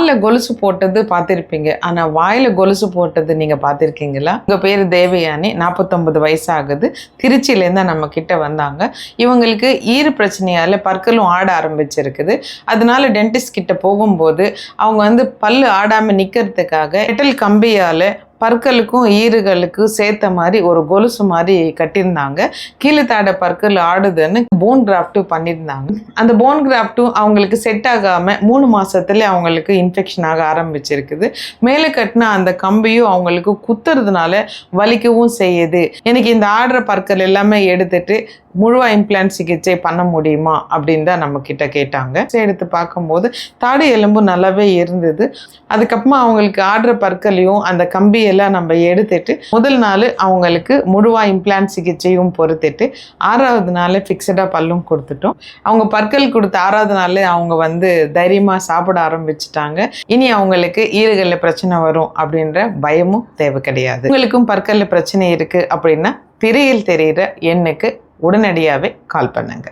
கால்ல கொலுசு போட்டது பார்த்துருப்பீங்க. ஆனா வாயில கொலுசு போட்டது நீங்க பார்த்துருக்கீங்களா? உங்க பேரு தேவயானி, 49 வயசு ஆகுது. திருச்சியிலேருந்து நம்ம கிட்ட வந்தாங்க. இவங்களுக்கு ஈறு பிரச்சனையால பற்களும் ஆட ஆரம்பிச்சிருக்குது. அதனால டென்டிஸ்ட் கிட்ட போகும்போது அவங்க பல்லு ஆடாம நிக்கிறதுக்காக மெட்டல் கம்பியால பற்களுக்கும் ஈறுகளுக்கும் சேர்த்த மாதிரி ஒரு கொலுசு மாதிரி கட்டியிருந்தாங்க. கீழே தாட பற்கள் ஆடுதுன்னு போன் கிராஃப்ட் பண்ணியிருந்தாங்க. அந்த போன் கிராஃப்ட்டும் அவங்களுக்கு செட் ஆகாம 3 மாசத்துல அவங்களுக்கு இன்ஃபெக்ஷன் ஆக ஆரம்பிச்சிருக்குது. மேலே கட்டின அந்த கம்பியும் அவங்களுக்கு குத்துறதுனால வலிக்கவும் செய்யுது. எனக்கு இந்த ஆடுற பற்கள் எல்லாமே எடுத்துட்டு முழுவா இம்ப்ளான்ட் சிகிச்சை பண்ண முடியுமா அப்படின்னு தான் நம்ம கிட்ட கேட்டாங்க. எடுத்து பார்க்கும்போது தாடி எலும்பு நல்லாவே இருந்தது. அதுக்கப்புறமா அவங்களுக்கு ஆடுற பற்களையும் அந்த கம்பியெல்லாம் நம்ம எடுத்துட்டு முதல் நாள் அவங்களுக்கு முழுவா இம்ப்ளான்ட் சிகிச்சையும் பொறுத்துட்டு 6வது நாள் ஃபிக்ஸடாக பல்லும் கொடுத்துட்டோம். அவங்க பற்கள் கொடுத்த 6வது நாள் அவங்க தைரியமாக சாப்பிட ஆரம்பிச்சுட்டாங்க. இனி அவங்களுக்கு ஈறுகளில் பிரச்சனை வரும் அப்படின்ற பயமும் தேவை கிடையாது. உங்களுக்கும் பற்களில் பிரச்சனை இருக்குது அப்படின்னா திரையில் தெரிகிற எண்ணுக்கு உடனடியாகவே கால் பண்ணுங்க.